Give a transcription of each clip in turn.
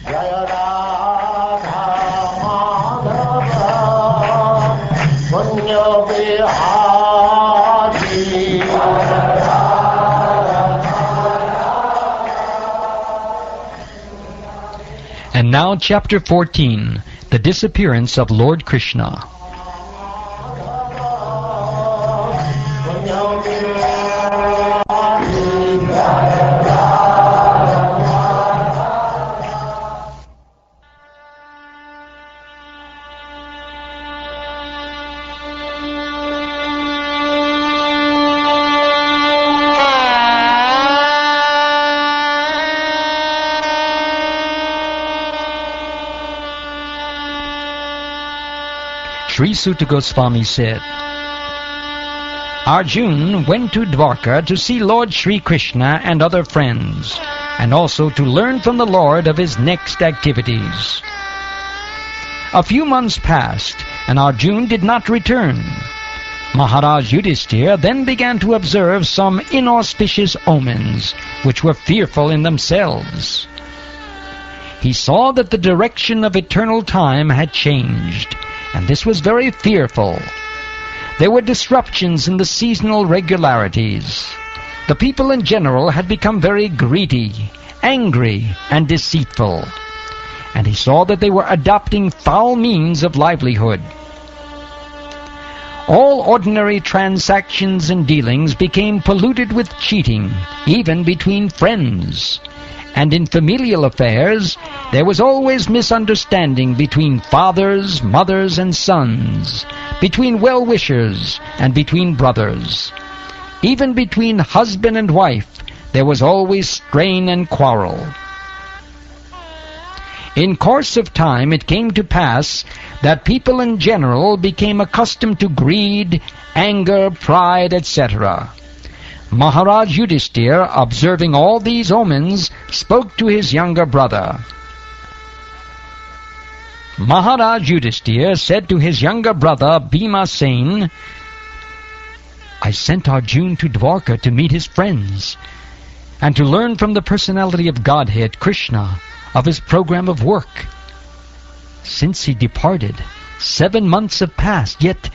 Jaya Radha Madhava Punya Vihari. And now chapter 14, the disappearance of Lord Krishna. Sri Suta Goswami said, Arjuna went to Dwarka to see Lord Sri Krishna and other friends, and also to learn from the Lord of his next activities. A few months passed, and Arjuna did not return. Maharaj Yudhishthira then began to observe some inauspicious omens, which were fearful in themselves. He saw that the direction of eternal time had changed, and this was very fearful. There were disruptions in the seasonal regularities. The people in general had become very greedy, angry, and deceitful. And he saw that they were adopting foul means of livelihood. All ordinary transactions and dealings became polluted with cheating, even between friends. And in familial affairs, there was always misunderstanding between fathers, mothers, and sons, between well-wishers, and between brothers. Even between husband and wife, there was always strain and quarrel. In course of time, it came to pass that people in general became accustomed to greed, anger, pride, etc. Maharaj Yudhishthira, observing all these omens, spoke to his younger brother. Maharaj Yudhishthira said to his younger brother Bhimasen, I sent Arjuna to Dwarka to meet his friends, and to learn from the personality of Godhead, Krishna, of his program of work. Since he departed, 7 months have passed, yet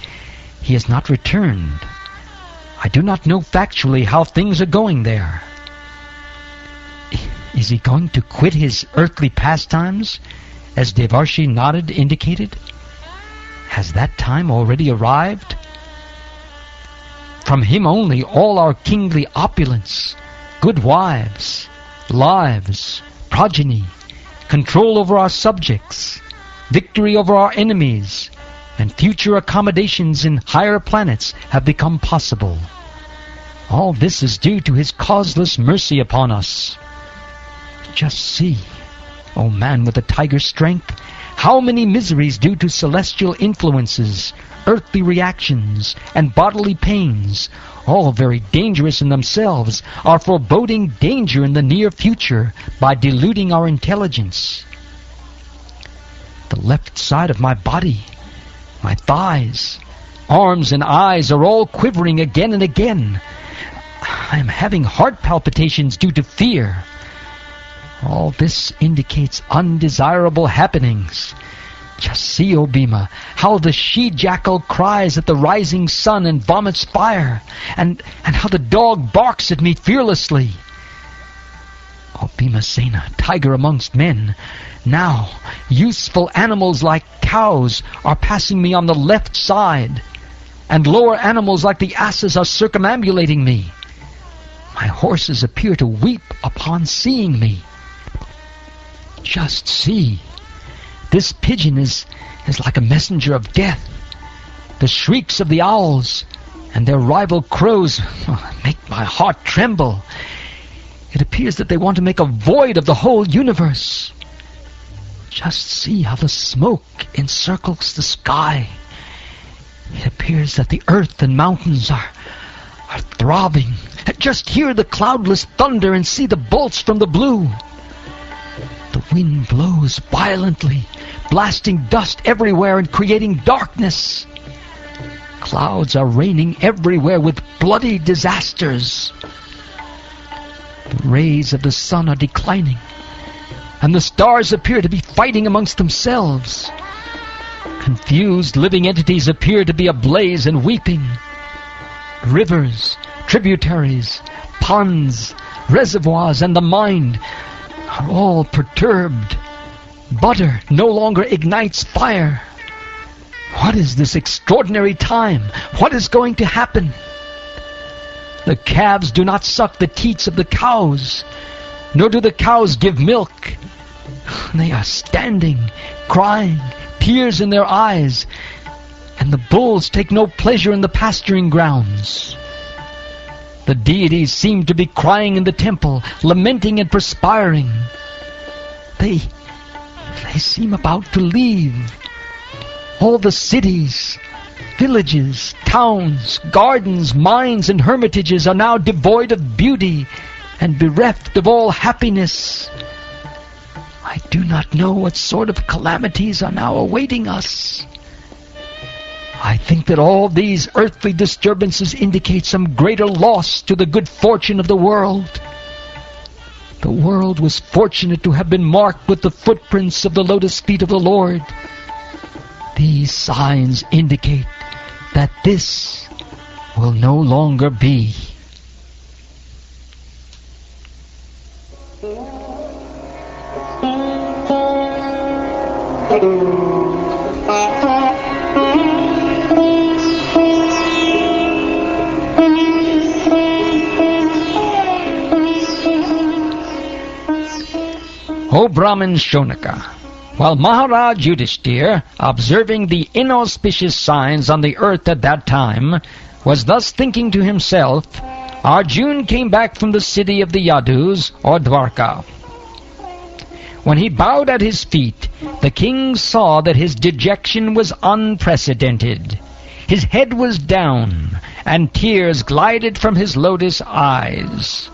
he has not returned. I do not know factually how things are going there. Is he going to quit his earthly pastimes, as Devarshi Narad indicated? Has that time already arrived? From him only all our kingly opulence, good wives, lives, progeny, control over our subjects, victory over our enemies, and future accommodations in higher planets have become possible. All this is due to his causeless mercy upon us. Just see, O man with the tiger strength, how many miseries due to celestial influences, earthly reactions, and bodily pains, all very dangerous in themselves, are foreboding danger in the near future by deluding our intelligence. The left side of my body, my thighs, arms, and eyes are all quivering again and again. I am having heart palpitations due to fear. All this indicates undesirable happenings. Just see, O Bhima, how the she-jackal cries at the rising sun and vomits fire, and how the dog barks at me fearlessly. O Bhimasena, tiger amongst men, now useful animals like cows are passing me on the left side, and lower animals like the asses are circumambulating me. My horses appear to weep upon seeing me. Just see. This pigeon is like a messenger of death. The shrieks of the owls and their rival crows make my heart tremble. It appears that they want to make a void of the whole universe. Just see how the smoke encircles the sky. It appears that the earth and mountains are throbbing. Just hear the cloudless thunder and see the bolts from the blue. The wind blows violently, blasting dust everywhere and creating darkness. Clouds are raining everywhere with bloody disasters. The rays of the sun are declining. and the stars appear to be fighting amongst themselves. Confused living entities appear to be ablaze and weeping. Rivers, tributaries, ponds, reservoirs, and the mind are all perturbed. Butter no longer ignites fire. What is this extraordinary time? What is going to happen? The calves do not suck the teats of the cows, nor do the cows give milk. They are standing, crying, tears in their eyes, and the bulls take no pleasure in the pasturing grounds. The deities seem to be crying in the temple, lamenting and perspiring. They seem about to leave. All the cities, villages, towns, gardens, mines, and hermitages are now devoid of beauty and bereft of all happiness. I do not know what sort of calamities are now awaiting us. I think that all these earthly disturbances indicate some greater loss to the good fortune of the world. The world was fortunate to have been marked with the footprints of the lotus feet of the Lord. These signs indicate that this will no longer be. O Brahmin Shonaka, while Maharaj Yudhishthir, observing the inauspicious signs on the earth at that time, was thus thinking to himself, Arjuna came back from the city of the Yadus, or Dwarka. When he bowed at his feet, the king saw that his dejection was unprecedented. His head was down, and tears glided from his lotus eyes.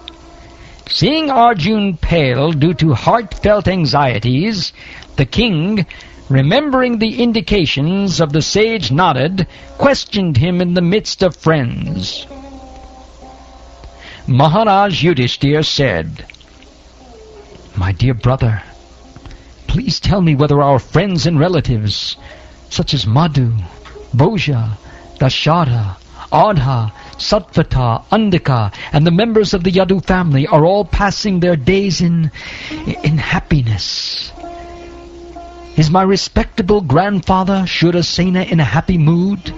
Seeing Arjuna pale due to heartfelt anxieties, the king, remembering the indications of the sage Narad, questioned him in the midst of friends. Maharaj Yudhishthir said, My dear brother, please tell me whether our friends and relatives, such as Madhu, Bhoja, Dashara, Adha, Satvata, Andika, and the members of the Yadu family are all passing their days in happiness. Is my respectable grandfather Shurasena in a happy mood?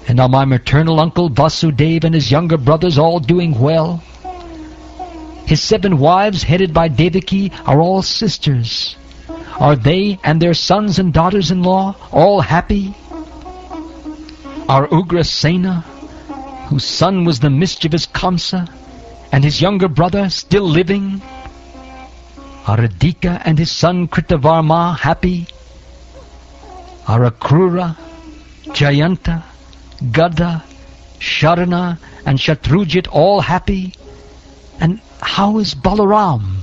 And are my maternal uncle Vasudeva and his younger brothers all doing well? His 7 wives, headed by Devaki, are all sisters. Are they and their sons and daughters-in-law all happy? Are Ugrasena, whose son was the mischievous Kamsa, and his younger brother still living? Are Adhika and his son Kritavarma happy? Are Akrura, Jayanta, Gada, Sharana, and Shatrujit all happy? And how is Balaram,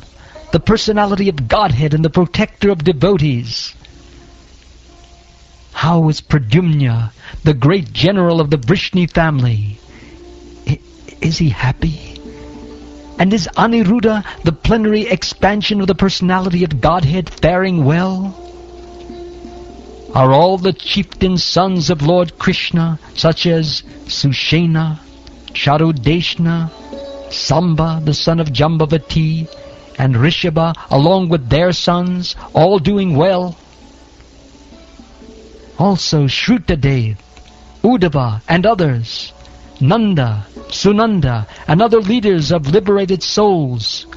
the personality of Godhead and the protector of devotees? How is Pradyumna, the great general of the Vrishni family? Is he happy? And is Aniruddha, the plenary expansion of the personality of Godhead, faring well? Are all the chieftain sons of Lord Krishna, such as Sushena, Charudeshna, Samba, the son of Jambavati, and Rishabha, along with their sons, all doing well? Also Shrutadev, Uddhava, and others, Nanda, Sunanda, and other leaders of liberated souls,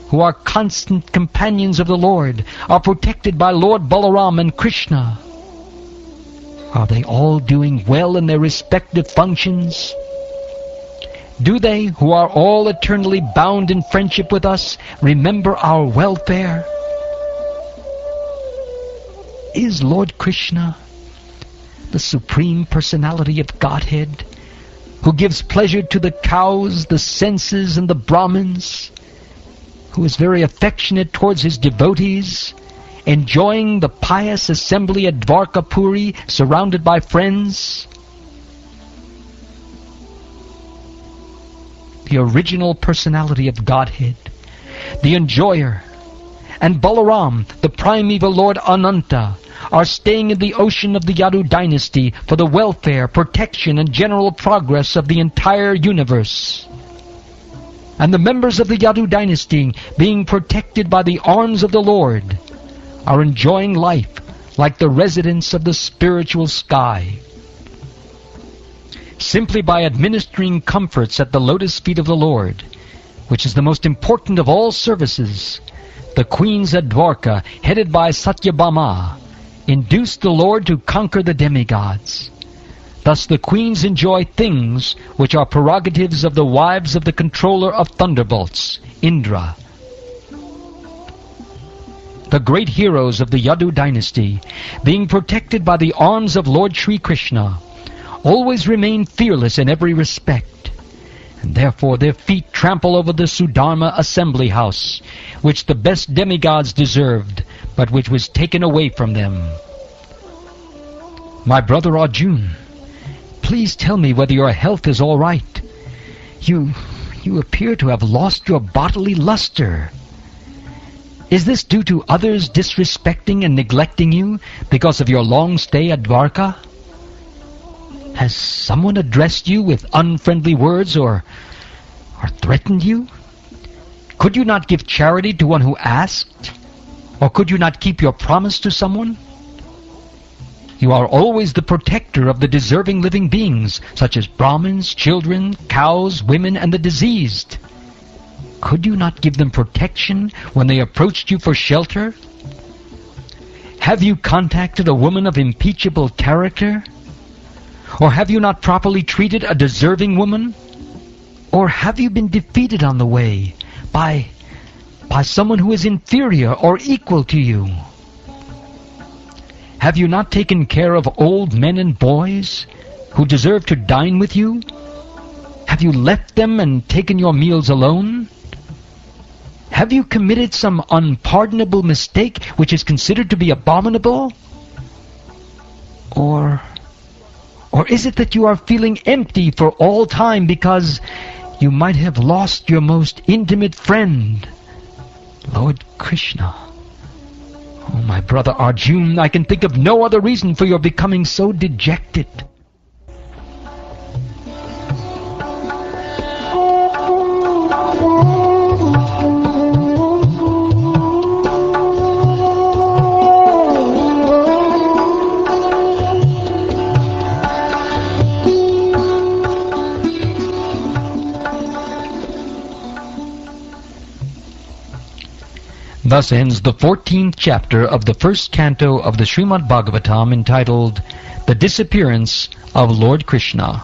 who are constant companions of the Lord, are protected by Lord Balaram and Krishna. Are they all doing well in their respective functions? Do they, who are all eternally bound in friendship with us, remember our welfare? Is Lord Krishna, the Supreme Personality of Godhead, who gives pleasure to the cows, the senses, and the Brahmins, who is very affectionate towards his devotees, enjoying the pious assembly at Dwarkapuri, surrounded by friends? The original personality of Godhead, the enjoyer and Balaram, the primeval Lord Ananta, are staying in the ocean of the Yadu dynasty for the welfare, protection, and general progress of the entire universe. And the members of the Yadu dynasty, being protected by the arms of the Lord, are enjoying life like the residents of the spiritual sky. Simply by administering comforts at the lotus feet of the Lord, which is the most important of all services, the queens at Dwarka, headed by Satyabhama, induced the Lord to conquer the demigods. Thus the queens enjoy things which are prerogatives of the wives of the controller of thunderbolts, Indra. The great heroes of the Yadu dynasty, being protected by the arms of Lord Sri Krishna, always remain fearless in every respect, and therefore their feet trample over the Sudharma assembly house, which the best demigods deserved, but which was taken away from them. My brother Arjun, please tell me whether your health is all right. You appear to have lost your bodily luster. Is this due to others disrespecting and neglecting you because of your long stay at Dwarka? Has someone addressed you with unfriendly words or threatened you? Could you not give charity to one who asked? Or could you not keep your promise to someone? You are always the protector of the deserving living beings, such as Brahmins, children, cows, women, and the diseased. Could you not give them protection when they approached you for shelter? Have you contacted a woman of impeachable character? Or have you not properly treated a deserving woman? Or have you been defeated on the way by someone who is inferior or equal to you? Have you not taken care of old men and boys who deserve to dine with you? Have you left them and taken your meals alone? Have you committed some unpardonable mistake which is considered to be abominable? Or is it that you are feeling empty for all time because you might have lost your most intimate friend, Lord Krishna? Oh, my brother Arjun, I can think of no other reason for your becoming so dejected. Thus ends the 14th chapter of the first canto of the Srimad Bhagavatam, entitled The Disappearance of Lord Krishna.